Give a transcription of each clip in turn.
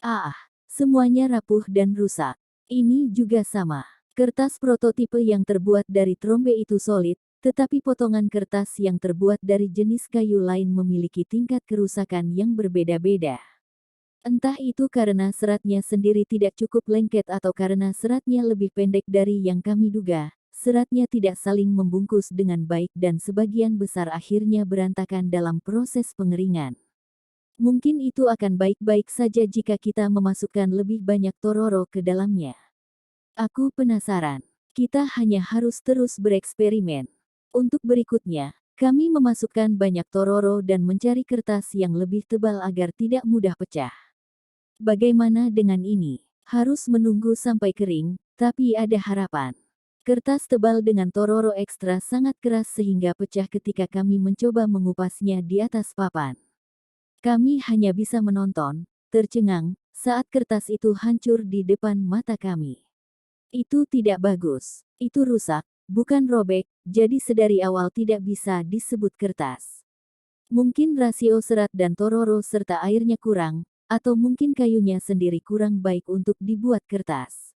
Ah, semuanya rapuh dan rusak. Ini juga sama. Kertas prototipe yang terbuat dari trombe itu solid, tetapi potongan kertas yang terbuat dari jenis kayu lain memiliki tingkat kerusakan yang berbeda-beda. Entah itu karena seratnya sendiri tidak cukup lengket atau karena seratnya lebih pendek dari yang kami duga, seratnya tidak saling membungkus dengan baik dan sebagian besar akhirnya berantakan dalam proses pengeringan. Mungkin itu akan baik-baik saja jika kita memasukkan lebih banyak tororo ke dalamnya. Aku penasaran. Kita hanya harus terus bereksperimen. Untuk berikutnya, kami memasukkan banyak tororo dan mencari kertas yang lebih tebal agar tidak mudah pecah. Bagaimana dengan ini? Harus menunggu sampai kering, tapi ada harapan. Kertas tebal dengan tororo ekstra sangat keras sehingga pecah ketika kami mencoba mengupasnya di atas papan. Kami hanya bisa menonton, tercengang, saat kertas itu hancur di depan mata kami. Itu tidak bagus. Itu rusak, bukan robek, jadi sedari awal tidak bisa disebut kertas. Mungkin rasio serat dan tororo serta airnya kurang, atau mungkin kayunya sendiri kurang baik untuk dibuat kertas.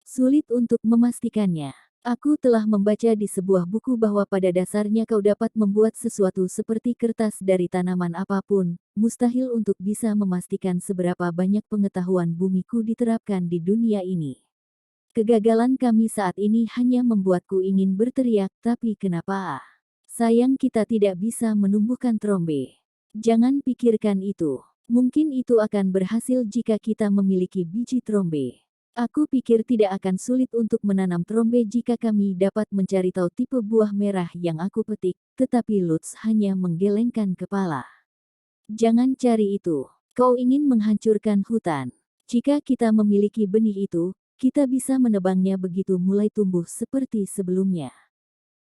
Sulit untuk memastikannya. Aku telah membaca di sebuah buku bahwa pada dasarnya kau dapat membuat sesuatu seperti kertas dari tanaman apapun, mustahil untuk bisa memastikan seberapa banyak pengetahuan bumiku diterapkan di dunia ini. Kegagalan kami saat ini hanya membuatku ingin berteriak, tapi kenapa? Sayang kita tidak bisa menumbuhkan trombe. Jangan pikirkan itu. Mungkin itu akan berhasil jika kita memiliki biji trombe. Aku pikir tidak akan sulit untuk menanam trombe jika kami dapat mencari tahu tipe buah merah yang aku petik, tetapi Lutz hanya menggelengkan kepala. Jangan cari itu. Kau ingin menghancurkan hutan. Jika kita memiliki benih itu, kita bisa menebangnya begitu mulai tumbuh seperti sebelumnya.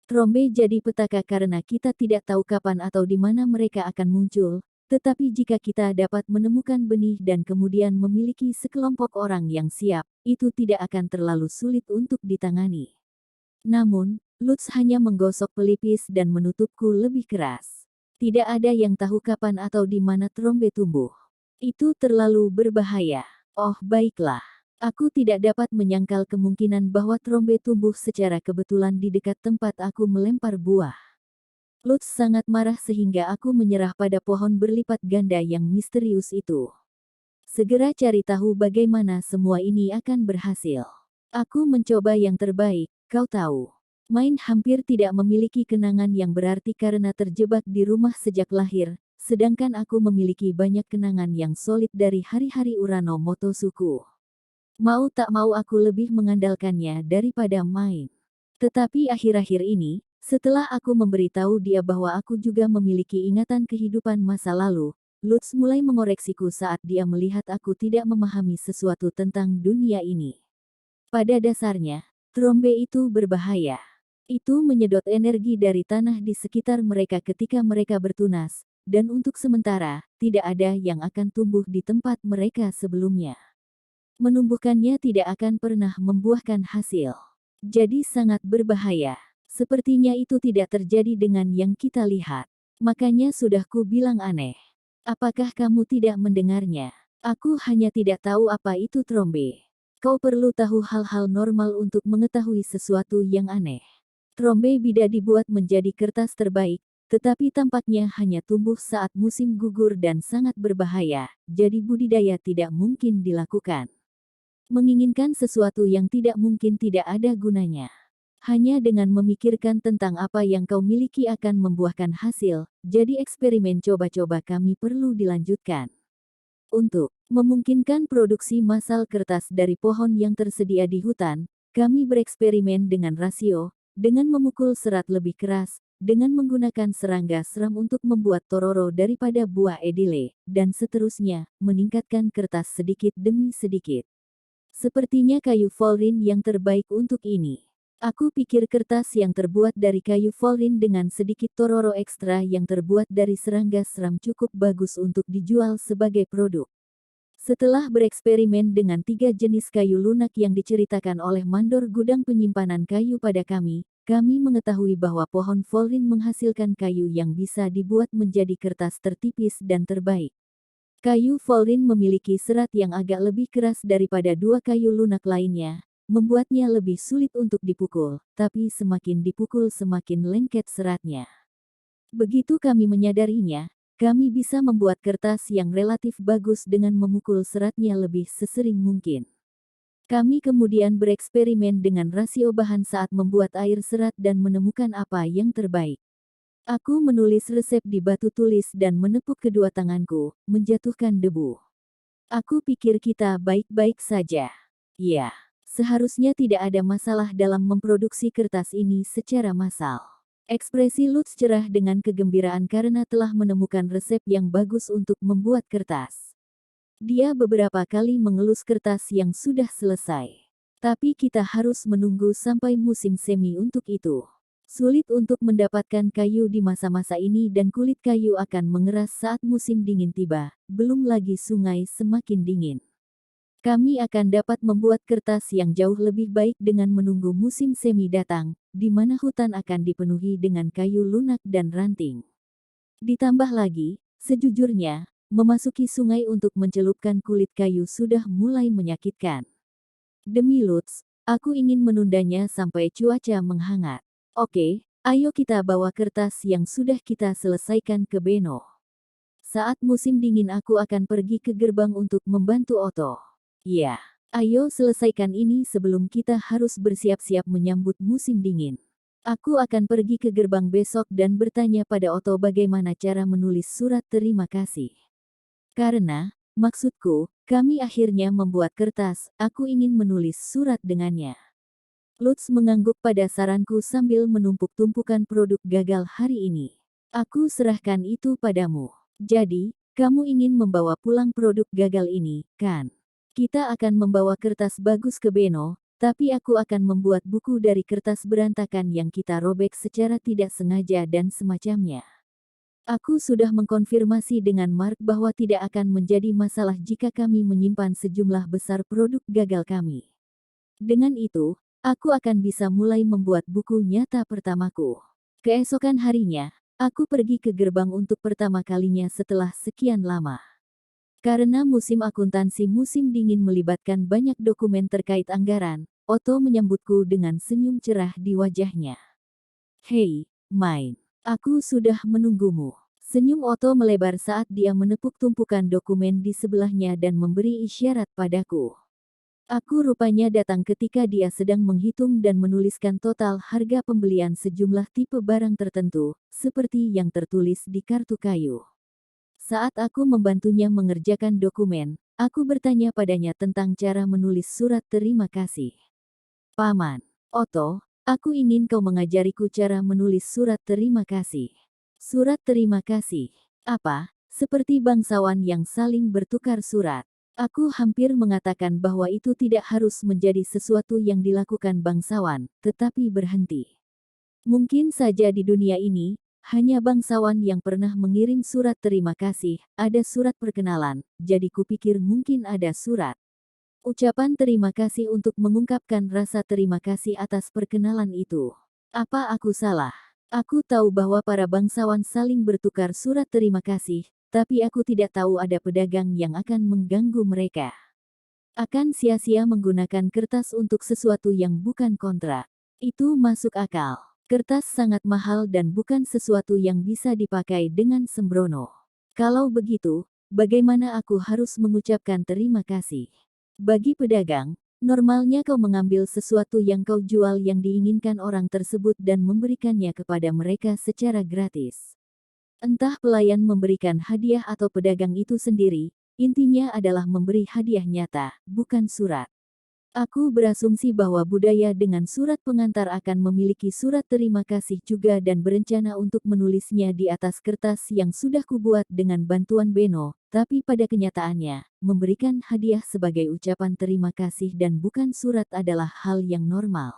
Trombe jadi petaka karena kita tidak tahu kapan atau di mana mereka akan muncul, tetapi jika kita dapat menemukan benih dan kemudian memiliki sekelompok orang yang siap, itu tidak akan terlalu sulit untuk ditangani. Namun, Lutz hanya menggosok pelipis dan menutupku lebih keras. Tidak ada yang tahu kapan atau di mana trombe tumbuh. Itu terlalu berbahaya. Oh, baiklah. Aku tidak dapat menyangkal kemungkinan bahwa trombe tumbuh secara kebetulan di dekat tempat aku melempar buah. Lutz sangat marah sehingga aku menyerah pada pohon berlipat ganda yang misterius itu. Segera cari tahu bagaimana semua ini akan berhasil. Aku mencoba yang terbaik, kau tahu. Main hampir tidak memiliki kenangan yang berarti karena terjebak di rumah sejak lahir, sedangkan aku memiliki banyak kenangan yang solid dari hari-hari Urano Motosuku. Mau tak mau aku lebih mengandalkannya daripada main. Tetapi akhir-akhir ini, setelah aku memberitahu dia bahwa aku juga memiliki ingatan kehidupan masa lalu, Lutz mulai mengoreksiku saat dia melihat aku tidak memahami sesuatu tentang dunia ini. Pada dasarnya, trombe itu berbahaya. Itu menyedot energi dari tanah di sekitar mereka ketika mereka bertunas, dan untuk sementara, tidak ada yang akan tumbuh di tempat mereka sebelumnya. Menumbuhkannya tidak akan pernah membuahkan hasil. Jadi sangat berbahaya. Sepertinya itu tidak terjadi dengan yang kita lihat. Makanya sudah ku bilang aneh. Apakah kamu tidak mendengarnya? Aku hanya tidak tahu apa itu trombe. Kau perlu tahu hal-hal normal untuk mengetahui sesuatu yang aneh. Trombe tidak dibuat menjadi kertas terbaik, tetapi tampaknya hanya tumbuh saat musim gugur dan sangat berbahaya, jadi budidaya tidak mungkin dilakukan. Menginginkan sesuatu yang tidak mungkin tidak ada gunanya. Hanya dengan memikirkan tentang apa yang kau miliki akan membuahkan hasil, jadi eksperimen coba-coba kami perlu dilanjutkan. Untuk memungkinkan produksi massal kertas dari pohon yang tersedia di hutan, kami bereksperimen dengan rasio, dengan memukul serat lebih keras, dengan menggunakan serangga seram untuk membuat tororo daripada buah edile, dan seterusnya, meningkatkan kertas sedikit demi sedikit. Sepertinya kayu Volrin yang terbaik untuk ini. Aku pikir kertas yang terbuat dari kayu Volrin dengan sedikit tororo ekstra yang terbuat dari serangga seram cukup bagus untuk dijual sebagai produk. Setelah bereksperimen dengan 3 jenis kayu lunak yang diceritakan oleh mandor gudang penyimpanan kayu pada kami mengetahui bahwa pohon Volrin menghasilkan kayu yang bisa dibuat menjadi kertas tertipis dan terbaik. Kayu Volrin memiliki serat yang agak lebih keras daripada dua kayu lunak lainnya, membuatnya lebih sulit untuk dipukul, tapi semakin dipukul semakin lengket seratnya. Begitu kami menyadarinya, kami bisa membuat kertas yang relatif bagus dengan memukul seratnya lebih sesering mungkin. Kami kemudian bereksperimen dengan rasio bahan saat membuat air serat dan menemukan apa yang terbaik. Aku menulis resep di batu tulis dan menepuk kedua tanganku, menjatuhkan debu. Aku pikir kita baik-baik saja. Ya, seharusnya tidak ada masalah dalam memproduksi kertas ini secara massal. Ekspresi Lutz cerah dengan kegembiraan karena telah menemukan resep yang bagus untuk membuat kertas. Dia beberapa kali mengelus kertas yang sudah selesai. Tapi kita harus menunggu sampai musim semi untuk itu. Sulit untuk mendapatkan kayu di masa-masa ini dan kulit kayu akan mengeras saat musim dingin tiba, belum lagi sungai semakin dingin. Kami akan dapat membuat kertas yang jauh lebih baik dengan menunggu musim semi datang, di mana hutan akan dipenuhi dengan kayu lunak dan ranting. Ditambah lagi, sejujurnya, memasuki sungai untuk mencelupkan kulit kayu sudah mulai menyakitkan. Demi Lutz, aku ingin menundanya sampai cuaca menghangat. Oke, ayo kita bawa kertas yang sudah kita selesaikan ke Beno. Saat musim dingin aku akan pergi ke gerbang untuk membantu Otto. Ya, ayo selesaikan ini sebelum kita harus bersiap-siap menyambut musim dingin. Aku akan pergi ke gerbang besok dan bertanya pada Otto bagaimana cara menulis surat terima kasih. Karena, maksudku, kami akhirnya membuat kertas, aku ingin menulis surat dengannya. Lutz mengangguk pada saranku sambil menumpuk tumpukan produk gagal hari ini. Aku serahkan itu padamu. Jadi, kamu ingin membawa pulang produk gagal ini, kan? Kita akan membawa kertas bagus ke Beno, tapi aku akan membuat buku dari kertas berantakan yang kita robek secara tidak sengaja dan semacamnya. Aku sudah mengkonfirmasi dengan Mark bahwa tidak akan menjadi masalah jika kami menyimpan sejumlah besar produk gagal kami. Dengan itu, aku akan bisa mulai membuat buku nyata pertamaku. Keesokan harinya, aku pergi ke gerbang untuk pertama kalinya setelah sekian lama. Karena musim akuntansi musim dingin melibatkan banyak dokumen terkait anggaran, Otto menyambutku dengan senyum cerah di wajahnya. Hei, Main. Aku sudah menunggumu. Senyum Otto melebar saat dia menepuk tumpukan dokumen di sebelahnya dan memberi isyarat padaku. Aku rupanya datang ketika dia sedang menghitung dan menuliskan total harga pembelian sejumlah tipe barang tertentu, seperti yang tertulis di kartu kayu. Saat aku membantunya mengerjakan dokumen, aku bertanya padanya tentang cara menulis surat terima kasih. Paman, Otto, aku ingin kau mengajariku cara menulis surat terima kasih. Surat terima kasih. Apa? Seperti bangsawan yang saling bertukar surat. Aku hampir mengatakan bahwa itu tidak harus menjadi sesuatu yang dilakukan bangsawan, tetapi berhenti. Mungkin saja di dunia ini, hanya bangsawan yang pernah mengirim surat terima kasih, ada surat perkenalan, jadi kupikir mungkin ada surat. Ucapan terima kasih untuk mengungkapkan rasa terima kasih atas perkenalan itu. Apa aku salah? Aku tahu bahwa para bangsawan saling bertukar surat terima kasih, tapi aku tidak tahu ada pedagang yang akan mengganggu mereka. Akan sia-sia menggunakan kertas untuk sesuatu yang bukan kontrak. Itu masuk akal. Kertas sangat mahal dan bukan sesuatu yang bisa dipakai dengan sembrono. Kalau begitu, bagaimana aku harus mengucapkan terima kasih? Bagi pedagang, normalnya kau mengambil sesuatu yang kau jual yang diinginkan orang tersebut dan memberikannya kepada mereka secara gratis. Entah pelayan memberikan hadiah atau pedagang itu sendiri, intinya adalah memberi hadiah nyata, bukan surat. Aku berasumsi bahwa budaya dengan surat pengantar akan memiliki surat terima kasih juga dan berencana untuk menulisnya di atas kertas yang sudah kubuat dengan bantuan Beno, tapi pada kenyataannya, memberikan hadiah sebagai ucapan terima kasih dan bukan surat adalah hal yang normal.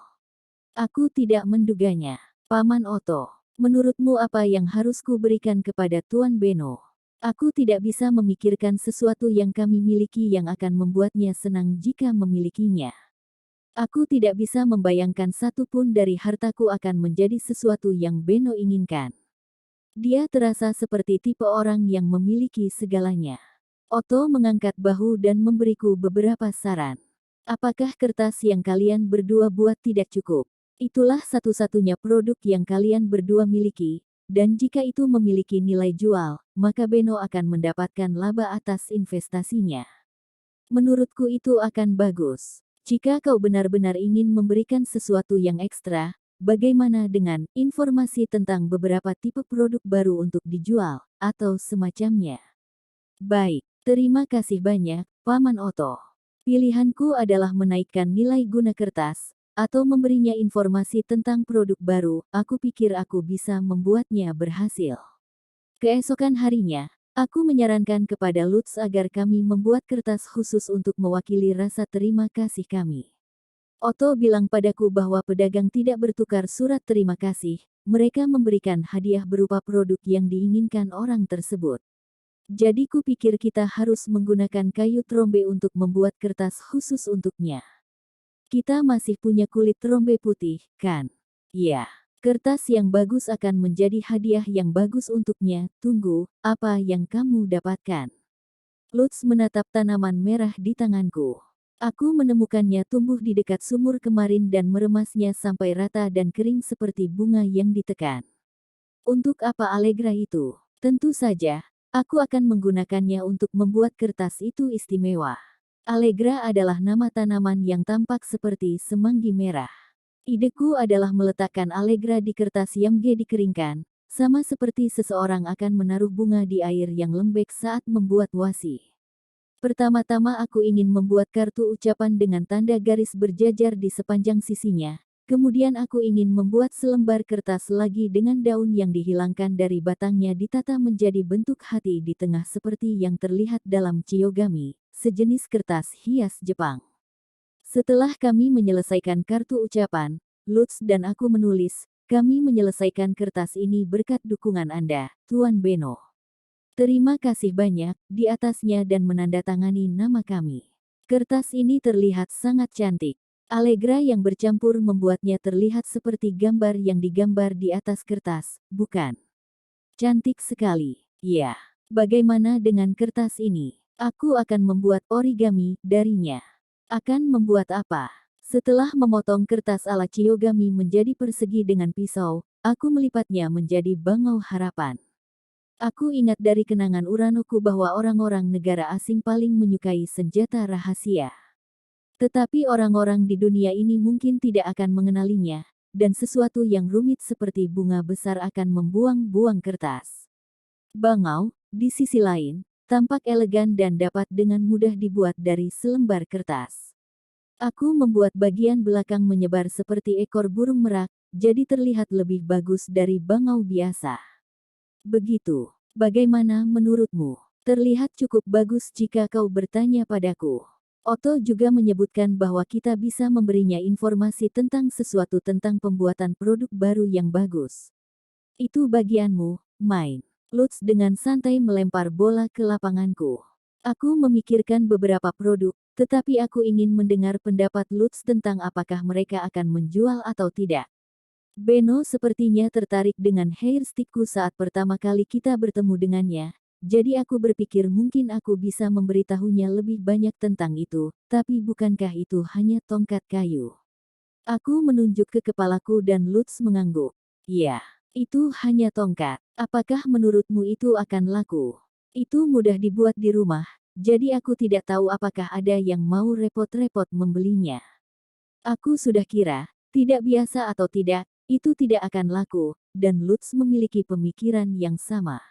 Aku tidak menduganya. Paman Otto, menurutmu apa yang harus kuberikan kepada Tuan Beno? Aku tidak bisa memikirkan sesuatu yang kami miliki yang akan membuatnya senang jika memilikinya. Aku tidak bisa membayangkan satu pun dari hartaku akan menjadi sesuatu yang Beno inginkan. Dia terasa seperti tipe orang yang memiliki segalanya. Otto mengangkat bahu dan memberiku beberapa saran. Apakah kertas yang kalian berdua buat tidak cukup? Itulah satu-satunya produk yang kalian berdua miliki, dan jika itu memiliki nilai jual, maka Beno akan mendapatkan laba atas investasinya. Menurutku itu akan bagus. Jika kau benar-benar ingin memberikan sesuatu yang ekstra, bagaimana dengan informasi tentang beberapa tipe produk baru untuk dijual, atau semacamnya? Baik, terima kasih banyak, Paman Otto. Pilihanku adalah menaikkan nilai guna kertas, atau memberinya informasi tentang produk baru. Aku pikir aku bisa membuatnya berhasil. Keesokan harinya, aku menyarankan kepada Lutz agar kami membuat kertas khusus untuk mewakili rasa terima kasih kami. Otto bilang padaku bahwa pedagang tidak bertukar surat terima kasih, mereka memberikan hadiah berupa produk yang diinginkan orang tersebut. Jadi kupikir kita harus menggunakan kayu trombe untuk membuat kertas khusus untuknya. Kita masih punya kulit trombe putih, kan? Ya, kertas yang bagus akan menjadi hadiah yang bagus untuknya. Tunggu, apa yang kamu dapatkan? Lutz menatap tanaman merah di tanganku. Aku menemukannya tumbuh di dekat sumur kemarin dan meremasnya sampai rata dan kering seperti bunga yang ditekan. Untuk apa Allegra itu? Tentu saja, aku akan menggunakannya untuk membuat kertas itu istimewa. Allegra adalah nama tanaman yang tampak seperti semanggi merah. Ideku adalah meletakkan Allegra di kertas yang dikeringkan, sama seperti seseorang akan menaruh bunga di air yang lembek saat membuat wasi. Pertama-tama aku ingin membuat kartu ucapan dengan tanda garis berjajar di sepanjang sisinya. Kemudian aku ingin membuat selembar kertas lagi dengan daun yang dihilangkan dari batangnya ditata menjadi bentuk hati di tengah seperti yang terlihat dalam chiyogami, sejenis kertas hias Jepang. Setelah kami menyelesaikan kartu ucapan, Lutz dan aku menulis, kami menyelesaikan kertas ini berkat dukungan Anda, Tuan Beno. Terima kasih banyak, di atasnya dan menandatangani nama kami. Kertas ini terlihat sangat cantik. Allegra yang bercampur membuatnya terlihat seperti gambar yang digambar di atas kertas, bukan? Cantik sekali. Ya, bagaimana dengan kertas ini? Aku akan membuat origami darinya. Akan membuat apa? Setelah memotong kertas ala chiyogami menjadi persegi dengan pisau, aku melipatnya menjadi bangau harapan. Aku ingat dari kenangan Uranoku bahwa orang-orang negara asing paling menyukai senjata rahasia. Tetapi orang-orang di dunia ini mungkin tidak akan mengenalinya, dan sesuatu yang rumit seperti bunga besar akan membuang-buang kertas. Bangau, di sisi lain, tampak elegan dan dapat dengan mudah dibuat dari selembar kertas. Aku membuat bagian belakang menyebar seperti ekor burung merak, jadi terlihat lebih bagus dari bangau biasa. Begitu, bagaimana menurutmu? Terlihat cukup bagus jika kau bertanya padaku. Otto juga menyebutkan bahwa kita bisa memberinya informasi tentang sesuatu tentang pembuatan produk baru yang bagus. Itu bagianmu, main. Lutz dengan santai melempar bola ke lapanganku. Aku memikirkan beberapa produk, tetapi aku ingin mendengar pendapat Lutz tentang apakah mereka akan menjual atau tidak. Beno sepertinya tertarik dengan hairstickku saat pertama kali kita bertemu dengannya. Jadi aku berpikir mungkin aku bisa memberitahunya lebih banyak tentang itu, tapi bukankah itu hanya tongkat kayu? Aku menunjuk ke kepalaku dan Lutz mengangguk. Ya, itu hanya tongkat. Apakah menurutmu itu akan laku? Itu mudah dibuat di rumah, jadi aku tidak tahu apakah ada yang mau repot-repot membelinya. Aku sudah kira, tidak biasa atau tidak, itu tidak akan laku, dan Lutz memiliki pemikiran yang sama.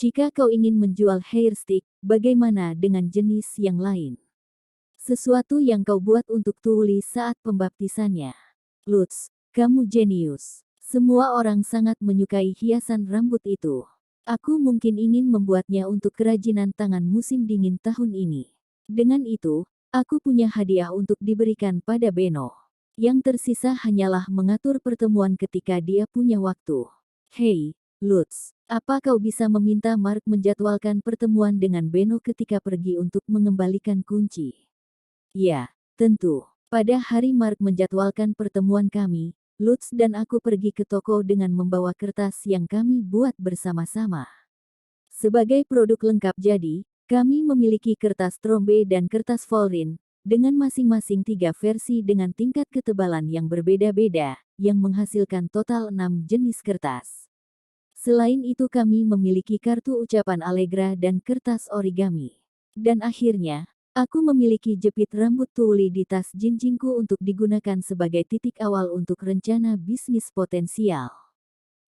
Jika kau ingin menjual hairstick, bagaimana dengan jenis yang lain? Sesuatu yang kau buat untuk Tuuli saat pembaptisannya. Lutz, kamu jenius. Semua orang sangat menyukai hiasan rambut itu. Aku mungkin ingin membuatnya untuk kerajinan tangan musim dingin tahun ini. Dengan itu, aku punya hadiah untuk diberikan pada Beno. Yang tersisa hanyalah mengatur pertemuan ketika dia punya waktu. Hei, Lutz, apa kau bisa meminta Mark menjadwalkan pertemuan dengan Beno ketika pergi untuk mengembalikan kunci? Ya, tentu. Pada hari Mark menjadwalkan pertemuan kami, Lutz dan aku pergi ke toko dengan membawa kertas yang kami buat bersama-sama. Sebagai produk lengkap jadi, Kami memiliki kertas trombe dan kertas Volrin, dengan masing-masing 3 versi dengan tingkat ketebalan yang berbeda-beda, yang menghasilkan total 6 jenis kertas. Selain itu kami memiliki kartu ucapan Allegra dan kertas origami. Dan akhirnya, aku memiliki jepit rambut tuli di tas jinjingku untuk digunakan sebagai titik awal untuk rencana bisnis potensial.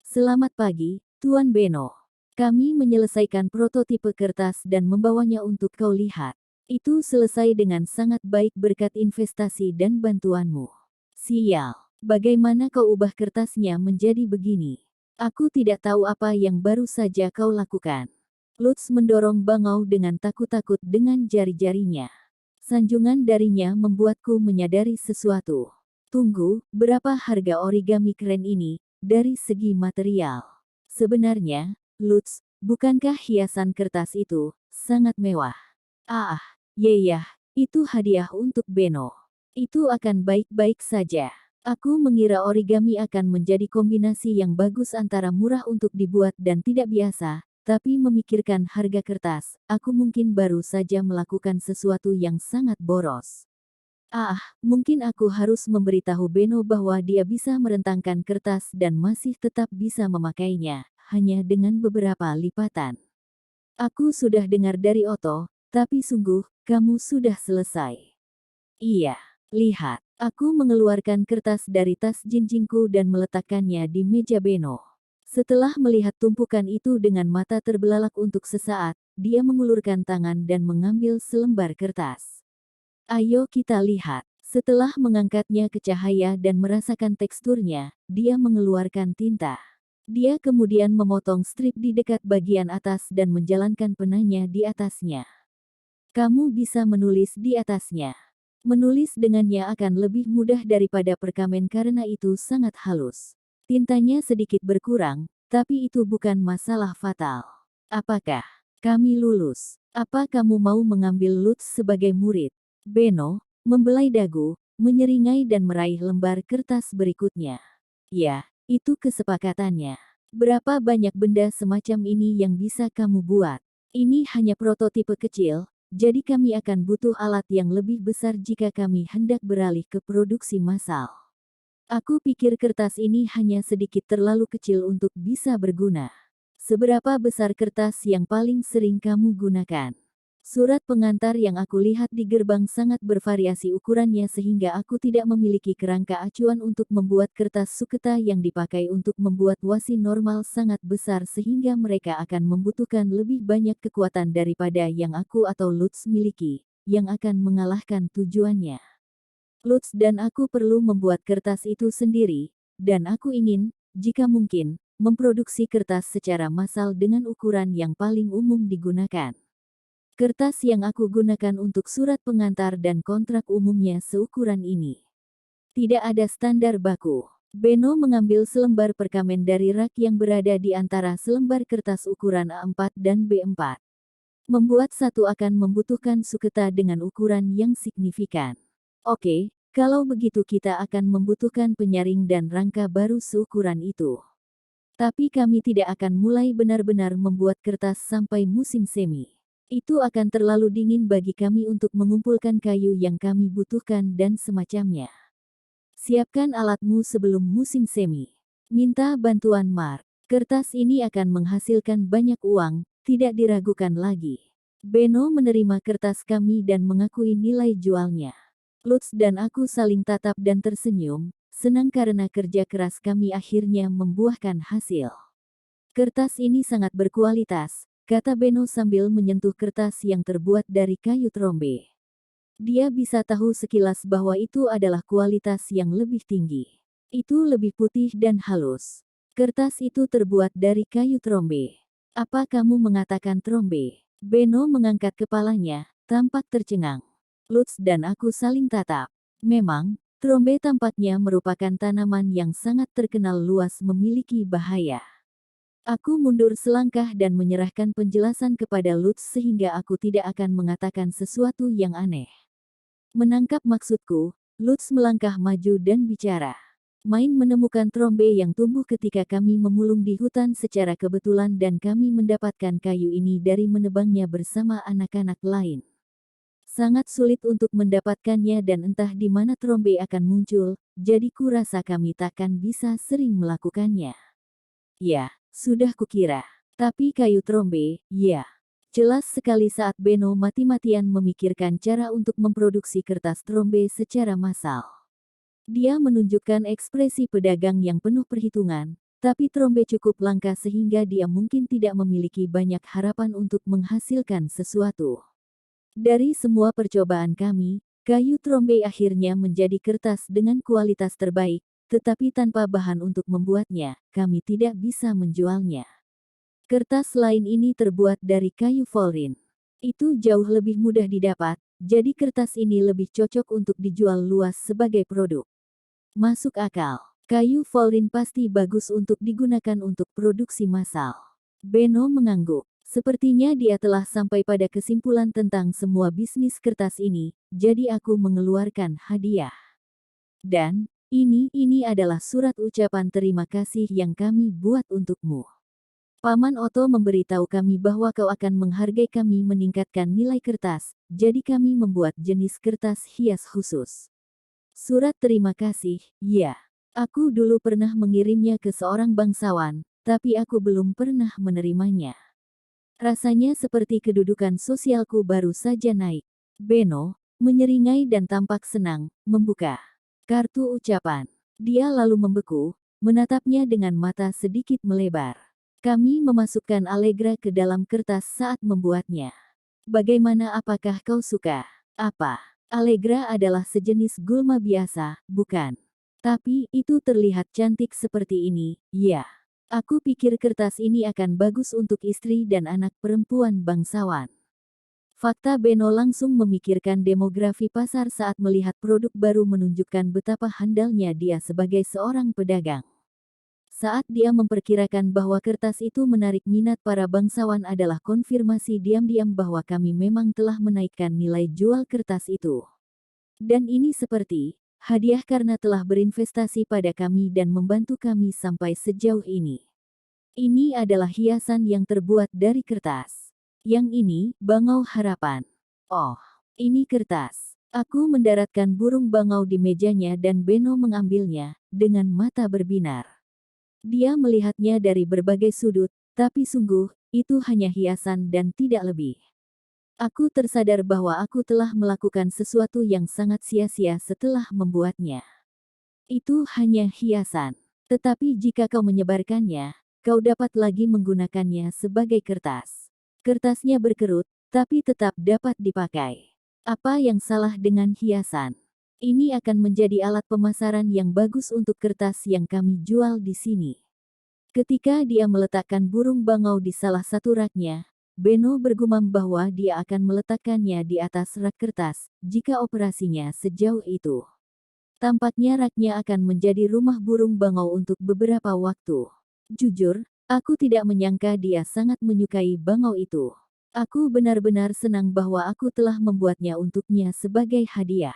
Selamat pagi, Tuan Beno. Kami menyelesaikan prototipe kertas dan membawanya untuk kau lihat. Itu selesai dengan sangat baik berkat investasi dan bantuanmu. Sial, bagaimana kau ubah kertasnya menjadi begini? Aku tidak tahu apa yang baru saja kau lakukan. Lutz mendorong bangau dengan takut-takut dengan jari-jarinya. Sanjungan darinya membuatku menyadari sesuatu. Tunggu, berapa harga origami keren ini, dari segi material? Sebenarnya, Lutz, bukankah hiasan kertas itu sangat mewah? Ah, iya, itu hadiah untuk Beno. Itu akan baik-baik saja. Aku mengira origami akan menjadi kombinasi yang bagus antara murah untuk dibuat dan tidak biasa, tapi memikirkan harga kertas, aku mungkin baru saja melakukan sesuatu yang sangat boros. Mungkin aku harus memberitahu Beno bahwa dia bisa merentangkan kertas dan masih tetap bisa memakainya, hanya dengan beberapa lipatan. Aku sudah dengar dari Otto, tapi sungguh, kamu sudah selesai. Iya, lihat, aku mengeluarkan kertas dari tas jinjingku dan meletakkannya di meja Beno. Setelah melihat tumpukan itu dengan mata terbelalak untuk sesaat, dia mengulurkan tangan dan mengambil selembar kertas. Ayo kita lihat. Setelah mengangkatnya ke cahaya dan merasakan teksturnya, dia mengeluarkan tinta. Dia kemudian memotong strip di dekat bagian atas dan menjalankan penanya di atasnya. Kamu bisa menulis di atasnya. Menulis dengannya akan lebih mudah daripada perkamen karena itu sangat halus. Tintanya sedikit berkurang, tapi itu bukan masalah fatal. Apakah kami lulus? Apa kamu mau mengambil Lutz sebagai murid? Beno membelai dagu, menyeringai dan meraih lembar kertas berikutnya. Ya, itu kesepakatannya. Berapa banyak benda semacam ini yang bisa kamu buat? Ini hanya prototipe kecil, jadi kami akan butuh alat yang lebih besar jika kami hendak beralih ke produksi massal. Aku pikir kertas ini hanya sedikit terlalu kecil untuk bisa berguna. Seberapa besar kertas yang paling sering kamu gunakan? Surat pengantar yang aku lihat di gerbang sangat bervariasi ukurannya sehingga aku tidak memiliki kerangka acuan untuk membuat kertas suketa yang dipakai untuk membuat wasi normal sangat besar sehingga mereka akan membutuhkan lebih banyak kekuatan daripada yang aku atau Lutz miliki, yang akan mengalahkan tujuannya. Lutz dan aku perlu membuat kertas itu sendiri, dan aku ingin, jika mungkin, memproduksi kertas secara massal dengan ukuran yang paling umum digunakan. Kertas yang aku gunakan untuk surat pengantar dan kontrak umumnya seukuran ini. Tidak ada standar baku. Beno mengambil selembar perkamen dari rak yang berada di antara selembar kertas ukuran A4 dan B4. Membuat satu akan membutuhkan suketa dengan ukuran yang signifikan. Oke, kalau begitu kita akan membutuhkan penyaring dan rangka baru seukuran itu. Tapi kami tidak akan mulai benar-benar membuat kertas sampai musim semi. Itu akan terlalu dingin bagi kami untuk mengumpulkan kayu yang kami butuhkan dan semacamnya. Siapkan alatmu sebelum musim semi. Minta bantuan Mark. Kertas ini akan menghasilkan banyak uang, tidak diragukan lagi. Beno menerima kertas kami dan mengakui nilai jualnya. Lutz dan aku saling tatap dan tersenyum, senang karena kerja keras kami akhirnya membuahkan hasil. Kertas ini sangat berkualitas, kata Beno sambil menyentuh kertas yang terbuat dari kayu trombe. Dia bisa tahu sekilas bahwa itu adalah kualitas yang lebih tinggi. Itu lebih putih dan halus. Kertas itu terbuat dari kayu trombe. Apa kamu mengatakan trombe? Beno mengangkat kepalanya, tampak tercengang. Lutz dan aku saling tatap. Memang, trombe tampaknya merupakan tanaman yang sangat terkenal luas memiliki bahaya. Aku mundur selangkah dan menyerahkan penjelasan kepada Lutz sehingga aku tidak akan mengatakan sesuatu yang aneh. Menangkap maksudku, Lutz melangkah maju dan bicara. Main menemukan trombe yang tumbuh ketika kami memulung di hutan secara kebetulan dan kami mendapatkan kayu ini dari menebangnya bersama anak-anak lain. Sangat sulit untuk mendapatkannya dan entah di mana trombe akan muncul, jadi kurasa kami takkan bisa sering melakukannya. Ya, sudah kukira. Tapi kayu trombe, ya. Jelas sekali saat Beno mati-matian memikirkan cara untuk memproduksi kertas trombe secara massal. Dia menunjukkan ekspresi pedagang yang penuh perhitungan, tapi trombe cukup langka sehingga dia mungkin tidak memiliki banyak harapan untuk menghasilkan sesuatu. Dari semua percobaan kami, kayu trombe akhirnya menjadi kertas dengan kualitas terbaik, tetapi tanpa bahan untuk membuatnya, kami tidak bisa menjualnya. Kertas lain ini terbuat dari kayu Volrin. Itu jauh lebih mudah didapat, jadi kertas ini lebih cocok untuk dijual luas sebagai produk. Masuk akal. Kayu Volrin pasti bagus untuk digunakan untuk produksi massal. Beno mengangguk. Sepertinya dia telah sampai pada kesimpulan tentang semua bisnis kertas ini, jadi aku mengeluarkan hadiah. Dan, ini adalah surat ucapan terima kasih yang kami buat untukmu. Paman Otto memberitahu kami bahwa kau akan menghargai kami meningkatkan nilai kertas, jadi kami membuat jenis kertas hias khusus. Surat terima kasih, ya. Aku dulu pernah mengirimnya ke seorang bangsawan, tapi aku belum pernah menerimanya. Rasanya seperti kedudukan sosialku baru saja naik. Beno, menyeringai dan tampak senang, membuka kartu ucapan. Dia lalu membeku, menatapnya dengan mata sedikit melebar. Kami memasukkan Allegra ke dalam kertas saat membuatnya. Bagaimana, apakah kau suka? Apa? Allegra adalah sejenis gulma biasa, bukan? Tapi, itu terlihat cantik seperti ini, ya. Aku pikir kertas ini akan bagus untuk istri dan anak perempuan bangsawan. Fakta Beno langsung memikirkan demografi pasar saat melihat produk baru menunjukkan betapa handalnya dia sebagai seorang pedagang. Saat dia memperkirakan bahwa kertas itu menarik minat para bangsawan adalah konfirmasi diam-diam bahwa kami memang telah menaikkan nilai jual kertas itu. Dan ini seperti hadiah karena telah berinvestasi pada kami dan membantu kami sampai sejauh ini. Ini adalah hiasan yang terbuat dari kertas. Yang ini, bangau harapan. Oh, ini kertas. Aku mendaratkan burung bangau di mejanya dan Beno mengambilnya, dengan mata berbinar. Dia melihatnya dari berbagai sudut, tapi sungguh, itu hanya hiasan dan tidak lebih. Aku tersadar bahwa aku telah melakukan sesuatu yang sangat sia-sia setelah membuatnya. Itu hanya hiasan. Tetapi jika kau menyebarkannya, kau dapat lagi menggunakannya sebagai kertas. Kertasnya berkerut, tapi tetap dapat dipakai. Apa yang salah dengan hiasan? Ini akan menjadi alat pemasaran yang bagus untuk kertas yang kami jual di sini. Ketika dia meletakkan burung bangau di salah satu raknya, Beno bergumam bahwa dia akan meletakkannya di atas rak kertas, jika operasinya sejauh itu. Tampaknya raknya akan menjadi rumah burung bangau untuk beberapa waktu. Jujur, aku tidak menyangka dia sangat menyukai bangau itu. Aku benar-benar senang bahwa aku telah membuatnya untuknya sebagai hadiah.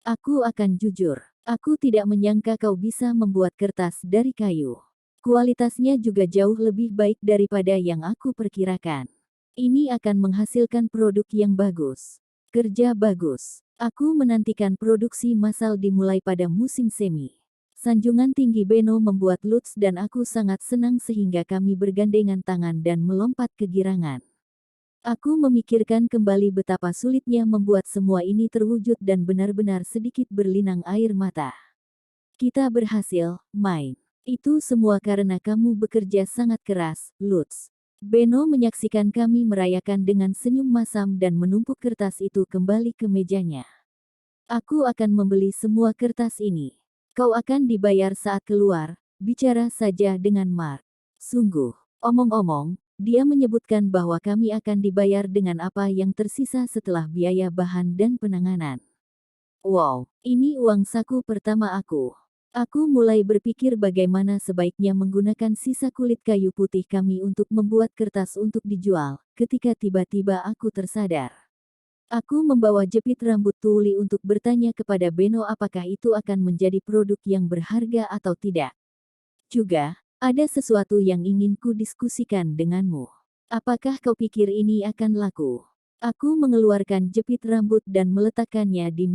Aku akan jujur, aku tidak menyangka kau bisa membuat kertas dari kayu. Kualitasnya juga jauh lebih baik daripada yang aku perkirakan. Ini akan menghasilkan produk yang bagus. Kerja bagus. Aku menantikan produksi massal dimulai pada musim semi. Sanjungan tinggi Beno membuat Lutz dan aku sangat senang sehingga kami bergandengan tangan dan melompat kegirangan. Aku memikirkan kembali betapa sulitnya membuat semua ini terwujud dan benar-benar sedikit berlinang air mata. Kita berhasil, main. Itu semua karena kamu bekerja sangat keras, Lutz. Beno menyaksikan kami merayakan dengan senyum masam dan menumpuk kertas itu kembali ke mejanya. Aku akan membeli semua kertas ini. Kau akan dibayar saat keluar, bicara saja dengan Mark. Sungguh, omong-omong, dia menyebutkan bahwa kami akan dibayar dengan apa yang tersisa setelah biaya bahan dan penanganan. Wow, ini uang saku pertama aku. Aku mulai berpikir bagaimana sebaiknya menggunakan sisa kulit kayu putih kami untuk membuat kertas untuk dijual, ketika tiba-tiba aku tersadar. Aku membawa jepit rambut tuli untuk bertanya kepada Beno apakah itu akan menjadi produk yang berharga atau tidak. Juga, ada sesuatu yang ingin ku diskusikan denganmu. Apakah kau pikir ini akan laku? Aku mengeluarkan jepit rambut dan meletakkannya di